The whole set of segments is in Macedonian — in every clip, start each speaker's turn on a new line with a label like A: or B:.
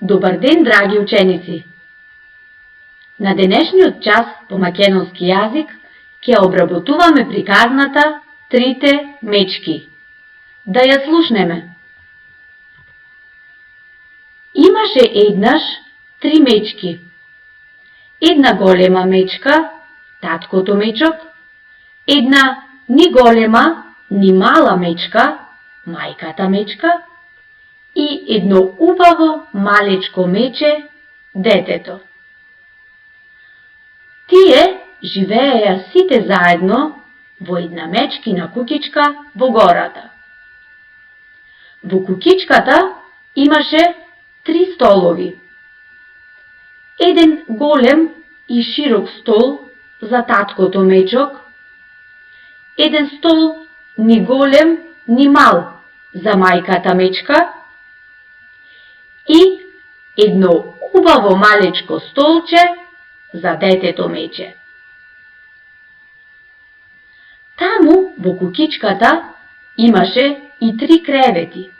A: Добар ден, драги ученици! На денешниот час по македонски јазик ќе обработуваме приказната Трите мечки. Да ја слушнеме. Имаше еднаш 3 мечки. Една голема мечка, таткото мечок, една ни голема, ни мала мечка, мајката мечка, и едно убаво малечко мече, детето. Тие живееја сите заедно во една мечкина куќичка во гората. Во куќичката имаше 3 столови. Еден голем и широк стол за таткото мечок, еден стол ни голем ни мал за мајката мечка и едно убаво малечко столче за детето мече. Таму во куќичката имаше и 3 кревети.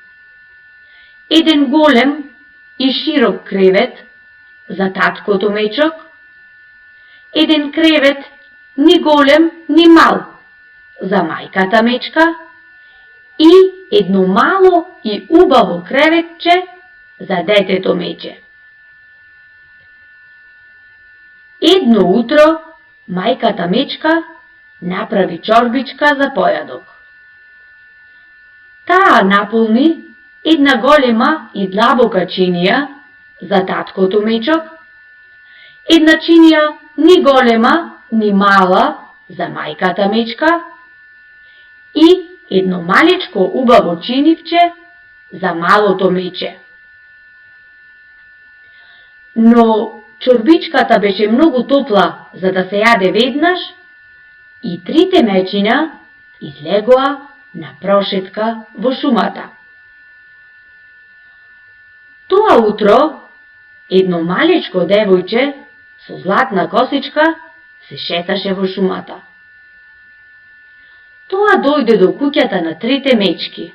A: Еден голем и широк кревет за таткото мечок, еден кревет ни голем ни мал за мајката мечка и едно мало и убаво креветче за детето мече. Едно утро мајката мечка направи чорбичка за појадок. Таа наполни една голема и длабока чинија за таткото мечок, една чинија ни голема ни мала за мајката мечка и едно малечко убаво чинивче за малото мече. Но чорбичката беше многу топла за да се јаде веднаш и 3 мечиња излегоа на прошетка во шумата. Тоа утро едно малечко девојче со златна косичка се шеташе во шумата. Тоа дојде до куќата на 3 мечки.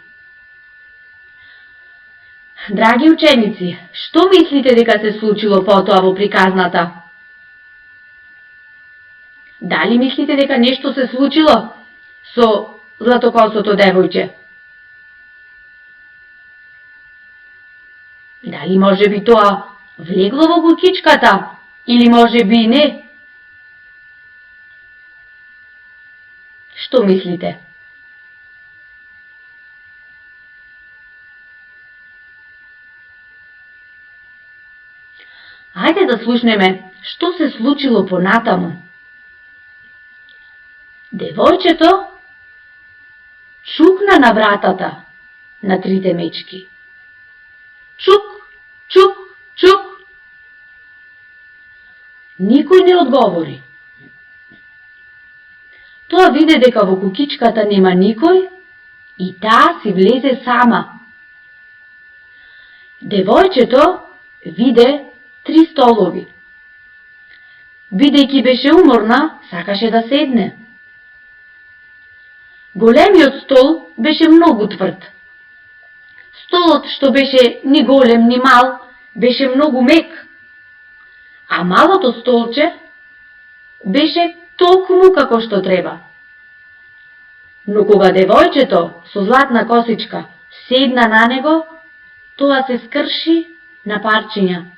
A: Драги ученици, што мислите дека се случило потоа во приказната? Дали мислите дека нешто се случило со златокосото девојче? Дали може би тоа влегло во куќичката или може би не? Што мислите? Ајде да слушнеме што се случило понатаму. Девојчето чукна на вратата на 3 мечки. Чук, чук, чук. Никој не одговори. Тоа виде дека во куќичката нема никој и таа си влезе сама. Девојчето виде 3 столови. Бидејќи беше уморна, сакаше да седне. Големиот стол беше многу тврд. Столот што беше ни голем ни мал беше многу мек, а малото столче беше токму како што треба. Но кога девојчето со златна косичка седна на него, тоа се скрши на парчиња.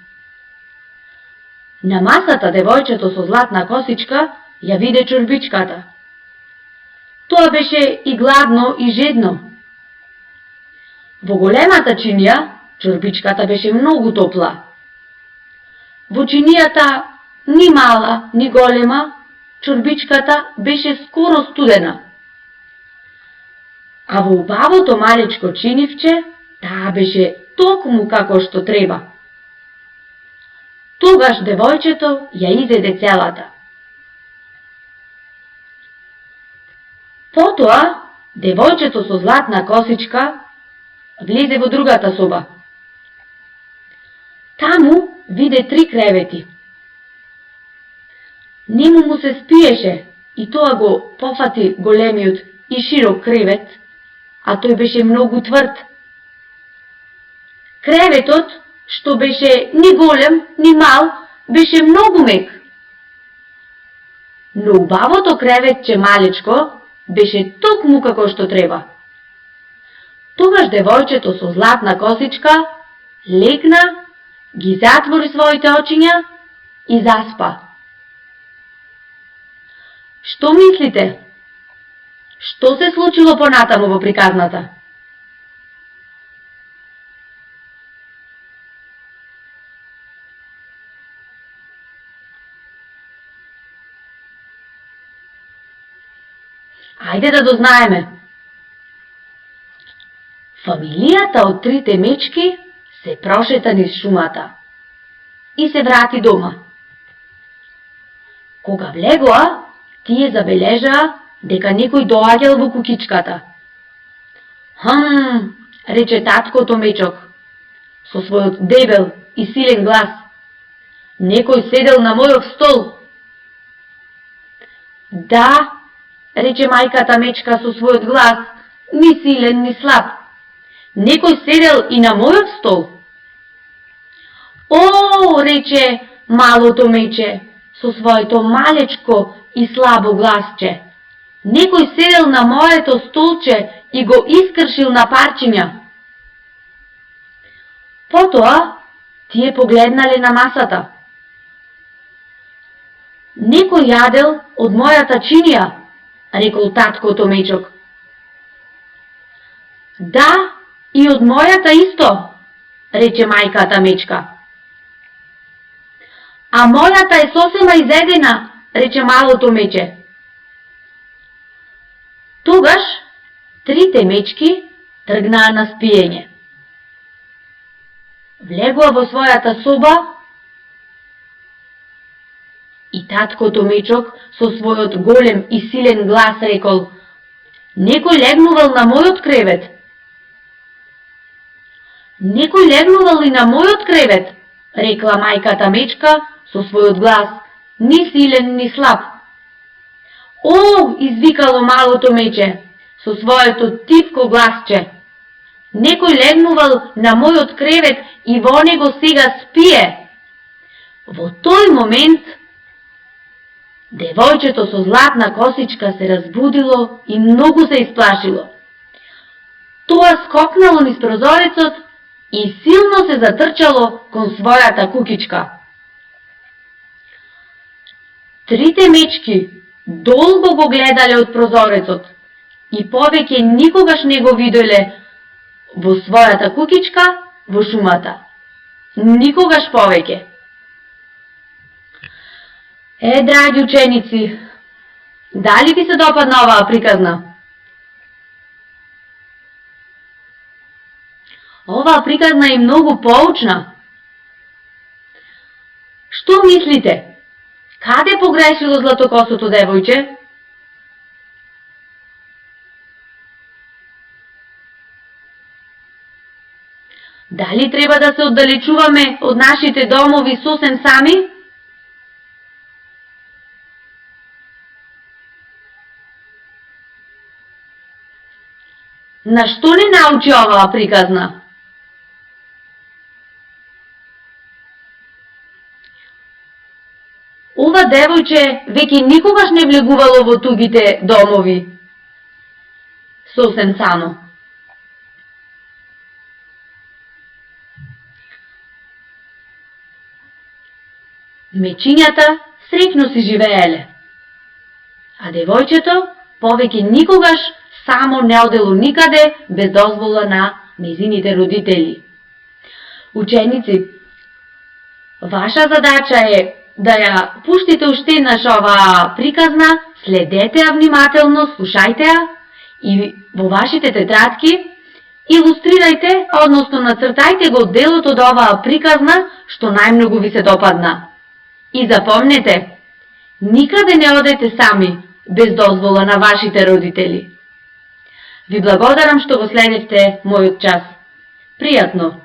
A: На масата девојчето со златна косичка ја виде чорбичката. Тоа беше и гладно и жедно. Во големата чинија чорбичката беше многу топла. Во чинијата ни мала, ни голема, чорбичката беше скоро студена. А во убавото малечко чинивче, таа беше токму како што треба. Тогаш девојчето ја изеде целата. Потоа, девојчето со златна косичка влезе во другата соба. Таму виде 3 кревети. Нему му се спиеше и тоа го пофати големиот и широк кревет, а тој беше многу тврд. Креветот што беше ни голем, ни мал, беше многу мек. Но убавото креветче малечко беше токму како што треба. Тогаш девојчето со златна косичка легна, ги затвори своите очиња и заспа. Што мислите? Што се случило понатаму во приказната? Ајде да дознаеме. Фамилијата од трите мечки се прошета низ шумата и се врати дома. Кога влегоа, тие забележаа дека некој доаѓал во куќичката. Рече таткото мечок, со својот дебел и силен глас. Некој седел на мојот стол. Да, рече мајката мечка со својот глас, ни силен, ни слаб. Некој седел и на мојот стол. О, рече малото мече со своето малечко и слабо гласче. Некој седел на моето столче и го искршил на парчиња. Потоа, тие погледнале на масата. Некој јадел од мојата чинија, рекол таткото мечок. Да, и од мојата исто, рече мајката мечка. А мојата е сосема изедена, рече малото мече. Тогаш трите мечки тргнаа на спиење. Влегоа во својата соба и таткото мечок со својот голем и силен глас рекол: некој легнувал на мојот кревет. Некој легнувал и на мојот кревет, рекла мајката мечка со својот глас, ни силен, ни слаб. О, извикало малото мече со своето тивко гласче. Некој легнувал на мојот кревет и во него сега спие. Во тој момент девојчето со златна косичка се разбудило и многу се исплашило. Тоа скокнало низ прозорецот и силно се затрчало кон својата куќичка. Трите мечки долго го гледале од прозорецот и повеќе никогаш не го виделе во својата куќичка во шумата. Никогаш повеќе. Драги ученици, дали ви се допадна оваа приказна? Оваа приказна е многу поучна. Што мислите? Каде погрешило златокосото девојче? Дали треба да се оддалечуваме од нашите домови сосем сами? На што не научи оваа приказна? Ова девојче веќе никогаш не влегувало во тугите домови сосем само. Мечињата среќно си живееле, а девојчето повеќе никогаш само не одело никаде без дозвола на нејзините родители. Ученици, ваша задача е да ја пуштите уште еднаш оваа приказна, следете ја внимателно, слушајте ја и во вашите тетрадки илустрирајте, односно нацртајте го делот од оваа приказна што најмногу ви се допадна. И запомнете, никаде не одете сами без дозвола на вашите родители. Ви благодарам што го следевте мојот час. Пријатно!